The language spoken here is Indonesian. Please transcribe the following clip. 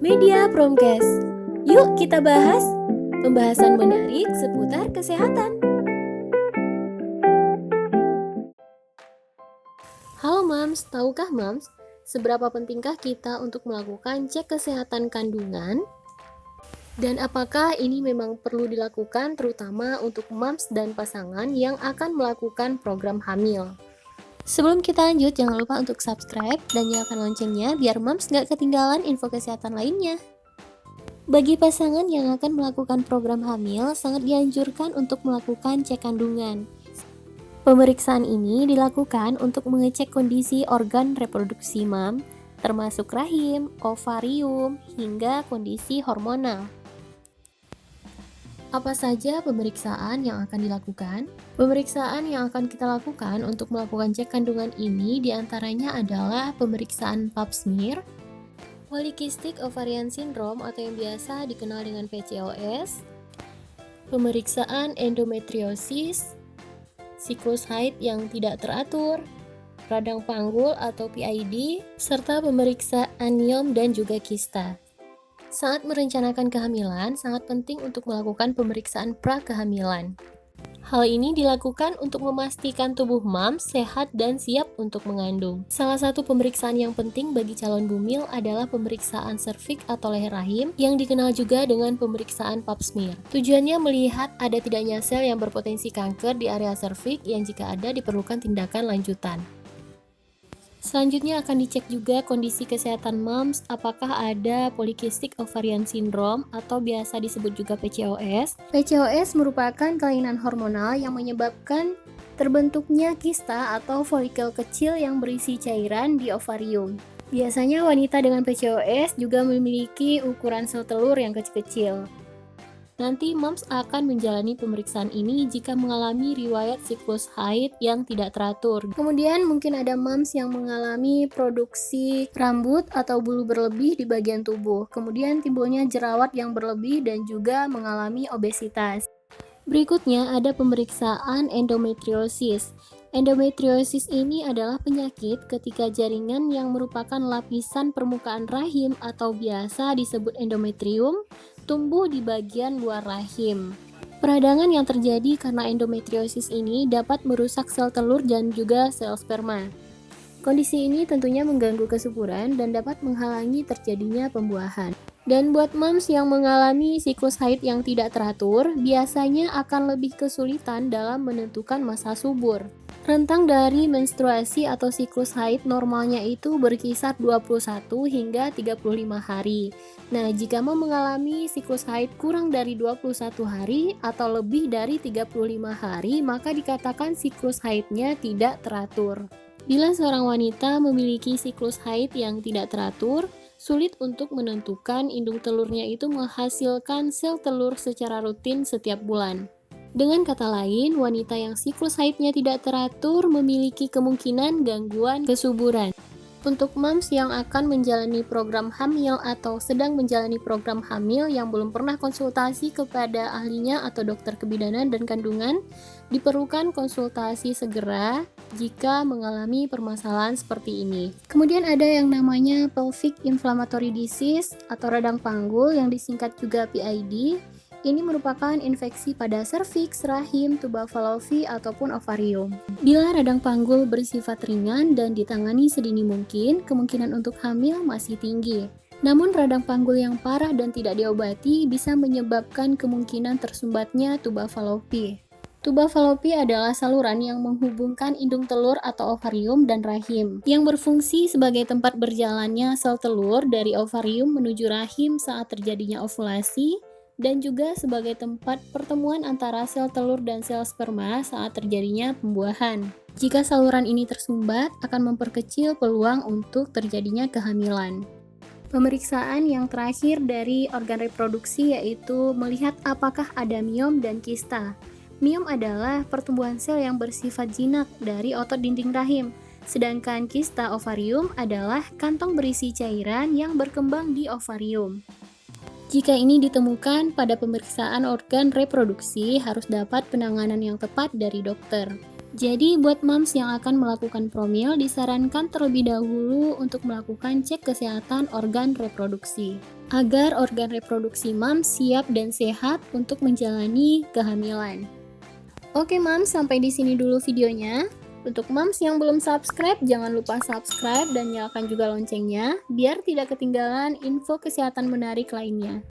Media Promkes. Yuk kita bahas pembahasan menarik seputar kesehatan. Halo Mams, tahukah Mams, seberapa pentingkah kita untuk melakukan cek kesehatan kandungan? Dan apakah ini memang perlu dilakukan terutama untuk Mams dan pasangan yang akan melakukan program hamil? Sebelum kita lanjut, jangan lupa untuk subscribe dan nyalakan loncengnya biar Mams nggak ketinggalan info kesehatan lainnya. Bagi pasangan yang akan melakukan program hamil, sangat dianjurkan untuk melakukan cek kandungan. Pemeriksaan ini dilakukan untuk mengecek kondisi organ reproduksi Mams, termasuk rahim, ovarium, hingga kondisi hormonal. Apa saja pemeriksaan yang akan dilakukan? Pemeriksaan yang akan kita lakukan untuk melakukan cek kandungan ini diantaranya adalah pemeriksaan pap smear, polycystic ovarian syndrome atau yang biasa dikenal dengan PCOS, pemeriksaan endometriosis, siklus haid yang tidak teratur, radang panggul atau PID, serta pemeriksaan NIOM dan juga kista. Saat merencanakan kehamilan, sangat penting untuk melakukan pemeriksaan pra-kehamilan. Hal ini dilakukan untuk memastikan tubuh Mams sehat dan siap untuk mengandung. Salah satu pemeriksaan yang penting bagi calon bumil adalah pemeriksaan serviks atau leher rahim yang dikenal juga dengan pemeriksaan pap smear. Tujuannya melihat ada tidaknya sel yang berpotensi kanker di area serviks yang jika ada diperlukan tindakan lanjutan. Selanjutnya akan dicek juga kondisi kesehatan Mams, apakah ada polycystic ovarian syndrome atau biasa disebut juga PCOS. PCOS merupakan kelainan hormonal yang menyebabkan terbentuknya kista atau folikel kecil yang berisi cairan di ovarium. Biasanya wanita dengan PCOS juga memiliki ukuran sel telur yang kecil-kecil. Nanti Mams akan menjalani pemeriksaan ini jika mengalami riwayat siklus haid yang tidak teratur. Kemudian mungkin ada Mams yang mengalami produksi rambut atau bulu berlebih di bagian tubuh. Kemudian timbulnya jerawat yang berlebih dan juga mengalami obesitas. Berikutnya ada pemeriksaan endometriosis. Endometriosis ini adalah penyakit ketika jaringan yang merupakan lapisan permukaan rahim atau biasa disebut endometrium tumbuh di bagian luar rahim. Peradangan yang terjadi karena endometriosis ini dapat merusak sel telur dan juga sel sperma. Kondisi ini tentunya mengganggu kesuburan dan dapat menghalangi terjadinya pembuahan. Dan buat Mams yang mengalami siklus haid yang tidak teratur, biasanya akan lebih kesulitan dalam menentukan masa subur. Rentang dari menstruasi atau siklus haid normalnya itu berkisar 21 hingga 35 hari. Nah, jika mau mengalami siklus haid kurang dari 21 hari atau lebih dari 35 hari, maka dikatakan siklus haidnya tidak teratur. Bila seorang wanita memiliki siklus haid yang tidak teratur, sulit untuk menentukan indung telurnya itu menghasilkan sel telur secara rutin setiap bulan. Dengan kata lain, wanita yang siklus haidnya tidak teratur memiliki kemungkinan gangguan kesuburan. Untuk Mams yang akan menjalani program hamil atau sedang menjalani program hamil yang belum pernah konsultasi kepada ahlinya atau dokter kebidanan dan kandungan, diperlukan konsultasi segera jika mengalami permasalahan seperti ini. Kemudian ada yang namanya pelvic inflammatory disease atau radang panggul yang disingkat juga PID. Ini merupakan infeksi pada serviks, rahim, tuba fallopi, ataupun ovarium. Bila radang panggul bersifat ringan dan ditangani sedini mungkin, kemungkinan untuk hamil masih tinggi. Namun radang panggul yang parah dan tidak diobati bisa menyebabkan kemungkinan tersumbatnya tuba fallopi. Tuba fallopi adalah saluran yang menghubungkan indung telur atau ovarium dan rahim, yang berfungsi sebagai tempat berjalannya sel telur dari ovarium menuju rahim saat terjadinya ovulasi, dan juga sebagai tempat pertemuan antara sel telur dan sel sperma saat terjadinya pembuahan. Jika saluran ini tersumbat, akan memperkecil peluang untuk terjadinya kehamilan. Pemeriksaan yang terakhir dari organ reproduksi yaitu melihat apakah ada miom dan kista. Miom adalah pertumbuhan sel yang bersifat jinak dari otot dinding rahim, sedangkan kista ovarium adalah kantong berisi cairan yang berkembang di ovarium. Jika ini ditemukan pada pemeriksaan organ reproduksi, harus dapat penanganan yang tepat dari dokter. Jadi, buat Mams yang akan melakukan promil, disarankan terlebih dahulu untuk melakukan cek kesehatan organ reproduksi. agar organ reproduksi Mams siap dan sehat untuk menjalani kehamilan. Oke Mams, sampai di sini dulu videonya. Untuk Mams yang belum subscribe, jangan lupa subscribe dan nyalakan juga loncengnya biar tidak ketinggalan info kesehatan menarik lainnya.